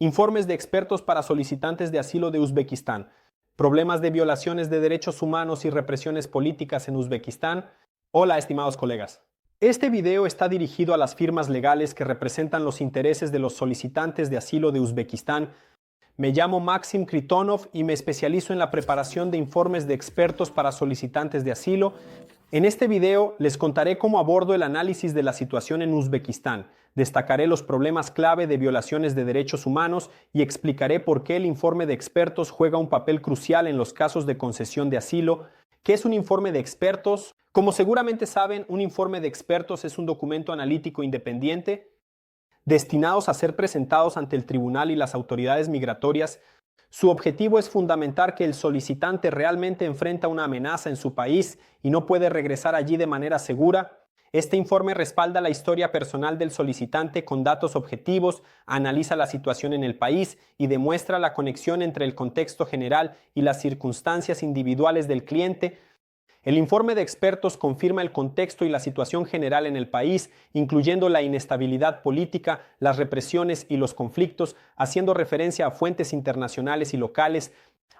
Informes de expertos para solicitantes de asilo de Uzbekistán. Problemas de violaciones de derechos humanos y represiones políticas en Uzbekistán. Hola, estimados colegas. Este video está dirigido a las firmas legales que representan los intereses de los solicitantes de asilo de Uzbekistán. Me llamo Maxim Kritonov y me especializo en la preparación de informes de expertos para solicitantes de asilo. En este video les contaré cómo abordo el análisis de la situación en Uzbekistán, destacaré los problemas clave de violaciones de derechos humanos y explicaré por qué el informe de expertos juega un papel crucial en los casos de concesión de asilo. ¿Qué es un informe de expertos? Como seguramente saben, un informe de expertos es un documento analítico independiente destinados a ser presentados ante el tribunal y las autoridades migratorias. Su objetivo es fundamentar que el solicitante realmente enfrenta una amenaza en su país y no puede regresar allí de manera segura. Este informe respalda la historia personal del solicitante con datos objetivos, analiza la situación en el país y demuestra la conexión entre el contexto general y las circunstancias individuales del cliente. El informe de expertos confirma el contexto y la situación general en el país, incluyendo la inestabilidad política, las represiones y los conflictos, haciendo referencia a fuentes internacionales y locales.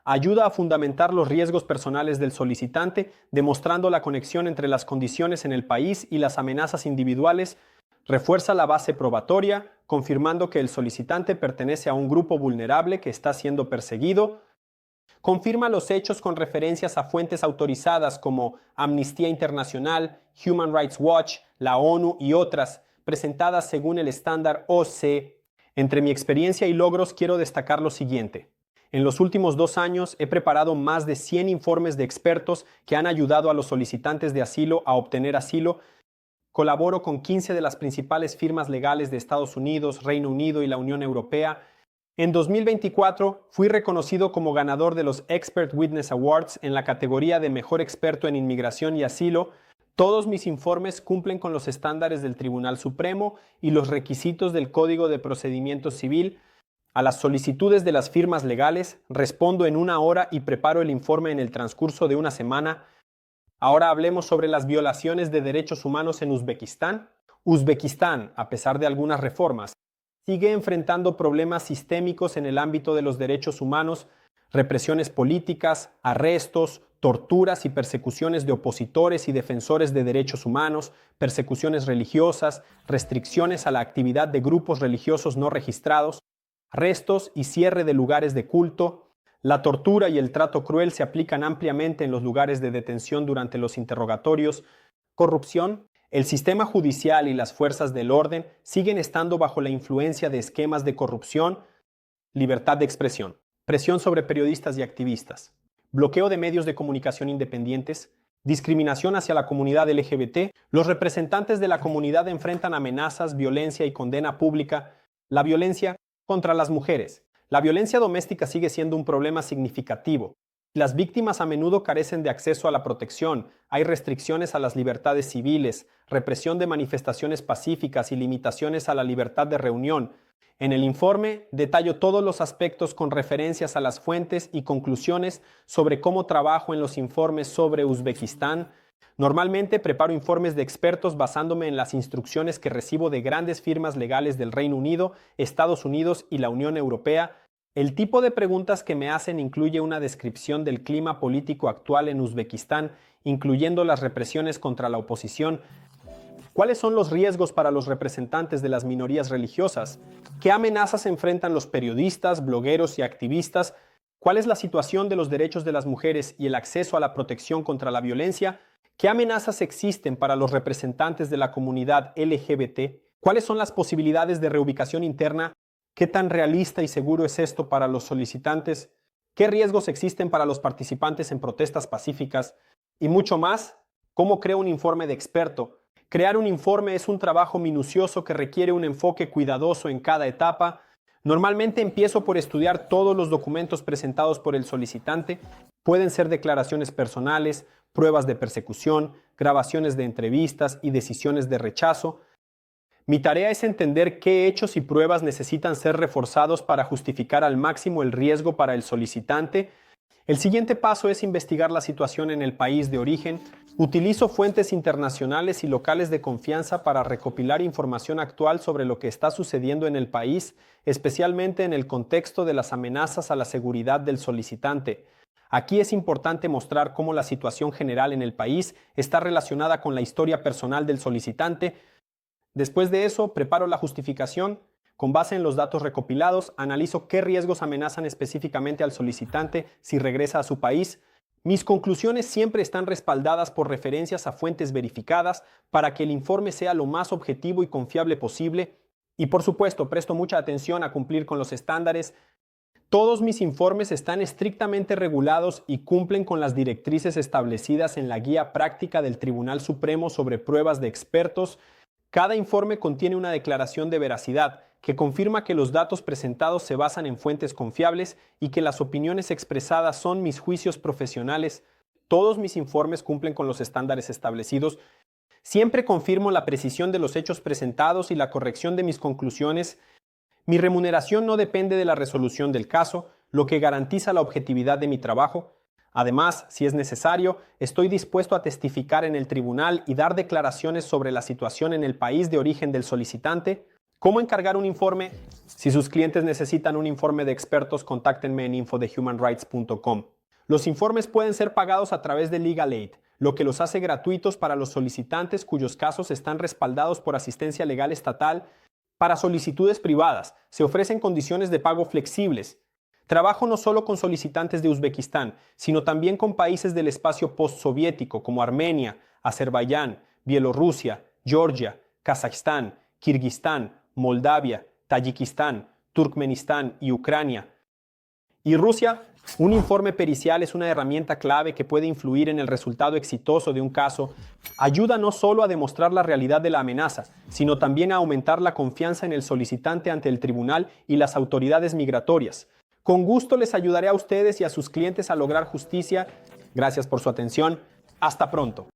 Ayuda a fundamentar los riesgos personales del solicitante, demostrando la conexión entre las condiciones en el país y las amenazas individuales. Refuerza la base probatoria, confirmando que el solicitante pertenece a un grupo vulnerable que está siendo perseguido. Confirma los hechos con referencias a fuentes autorizadas como Amnistía Internacional, Human Rights Watch, la ONU y otras, presentadas según el estándar OC. Entre mi experiencia y logros quiero destacar lo siguiente. En los últimos 2 años he preparado más de 100 informes de expertos que han ayudado a los solicitantes de asilo a obtener asilo. Colaboro con 15 de las principales firmas legales de Estados Unidos, Reino Unido y la Unión Europea. En 2024 fui reconocido como ganador de los Expert Witness Awards en la categoría de Mejor Experto en Inmigración y Asilo. Todos mis informes cumplen con los estándares del Tribunal Supremo y los requisitos del Código de Procedimiento Civil. A las solicitudes de las firmas legales respondo en 1 hora y preparo el informe en el transcurso de 1 semana. Ahora hablemos sobre las violaciones de derechos humanos en Uzbekistán. Uzbekistán, a pesar de algunas reformas, sigue enfrentando problemas sistémicos en el ámbito de los derechos humanos, represiones políticas, arrestos, torturas y persecuciones de opositores y defensores de derechos humanos, persecuciones religiosas, restricciones a la actividad de grupos religiosos no registrados, arrestos y cierre de lugares de culto. La tortura y el trato cruel se aplican ampliamente en los lugares de detención durante los interrogatorios. Corrupción. El sistema judicial y las fuerzas del orden siguen estando bajo la influencia de esquemas de corrupción. Libertad de expresión. Presión sobre periodistas y activistas. Bloqueo de medios de comunicación independientes. Discriminación hacia la comunidad LGBT. Los representantes de la comunidad enfrentan amenazas, violencia y condena pública. La violencia contra las mujeres. La violencia doméstica sigue siendo un problema significativo. Las víctimas a menudo carecen de acceso a la protección, hay restricciones a las libertades civiles, represión de manifestaciones pacíficas y limitaciones a la libertad de reunión. En el informe detallo todos los aspectos con referencias a las fuentes y conclusiones sobre cómo trabajo en los informes sobre Uzbekistán. Normalmente preparo informes de expertos basándome en las instrucciones que recibo de grandes firmas legales del Reino Unido, Estados Unidos y la Unión Europea. El tipo de preguntas que me hacen incluye una descripción del clima político actual en Uzbekistán, incluyendo las represiones contra la oposición. ¿Cuáles son los riesgos para los representantes de las minorías religiosas? ¿Qué amenazas enfrentan los periodistas, blogueros y activistas? ¿Cuál es la situación de los derechos de las mujeres y el acceso a la protección contra la violencia? ¿Qué amenazas existen para los representantes de la comunidad LGBT? ¿Cuáles son las posibilidades de reubicación interna? ¿Qué tan realista y seguro es esto para los solicitantes? ¿Qué riesgos existen para los participantes en protestas pacíficas? Y mucho más. ¿Cómo creo un informe de experto? Crear un informe es un trabajo minucioso que requiere un enfoque cuidadoso en cada etapa. Normalmente empiezo por estudiar todos los documentos presentados por el solicitante. Pueden ser declaraciones personales, pruebas de persecución, grabaciones de entrevistas y decisiones de rechazo. Mi tarea es entender qué hechos y pruebas necesitan ser reforzados para justificar al máximo el riesgo para el solicitante. El siguiente paso es investigar la situación en el país de origen. Utilizo fuentes internacionales y locales de confianza para recopilar información actual sobre lo que está sucediendo en el país, especialmente en el contexto de las amenazas a la seguridad del solicitante. Aquí es importante mostrar cómo la situación general en el país está relacionada con la historia personal del solicitante. Después de eso, preparo la justificación. Con base en los datos recopilados, analizo qué riesgos amenazan específicamente al solicitante si regresa a su país. Mis conclusiones siempre están respaldadas por referencias a fuentes verificadas para que el informe sea lo más objetivo y confiable posible. Y por supuesto, presto mucha atención a cumplir con los estándares. Todos mis informes están estrictamente regulados y cumplen con las directrices establecidas en la Guía Práctica del Tribunal Supremo sobre Pruebas de Expertos. Cada informe contiene una declaración de veracidad que confirma que los datos presentados se basan en fuentes confiables y que las opiniones expresadas son mis juicios profesionales. Todos mis informes cumplen con los estándares establecidos. Siempre confirmo la precisión de los hechos presentados y la corrección de mis conclusiones. Mi remuneración no depende de la resolución del caso, lo que garantiza la objetividad de mi trabajo. Además, si es necesario, estoy dispuesto a testificar en el tribunal y dar declaraciones sobre la situación en el país de origen del solicitante. ¿Cómo encargar un informe? Si sus clientes necesitan un informe de expertos, contáctenme en info@humanrights.com. Los informes pueden ser pagados a través de Legal Aid, lo que los hace gratuitos para los solicitantes cuyos casos están respaldados por asistencia legal estatal. Para solicitudes privadas, se ofrecen condiciones de pago flexibles. Trabajo no solo con solicitantes de Uzbekistán, sino también con países del espacio postsoviético como Armenia, Azerbaiyán, Bielorrusia, Georgia, Kazajstán, Kirguistán, Moldavia, Tayikistán, Turkmenistán y Ucrania. Y Rusia, un informe pericial es una herramienta clave que puede influir en el resultado exitoso de un caso. Ayuda no solo a demostrar la realidad de la amenaza, sino también a aumentar la confianza en el solicitante ante el tribunal y las autoridades migratorias. Con gusto les ayudaré a ustedes y a sus clientes a lograr justicia. Gracias por su atención. Hasta pronto.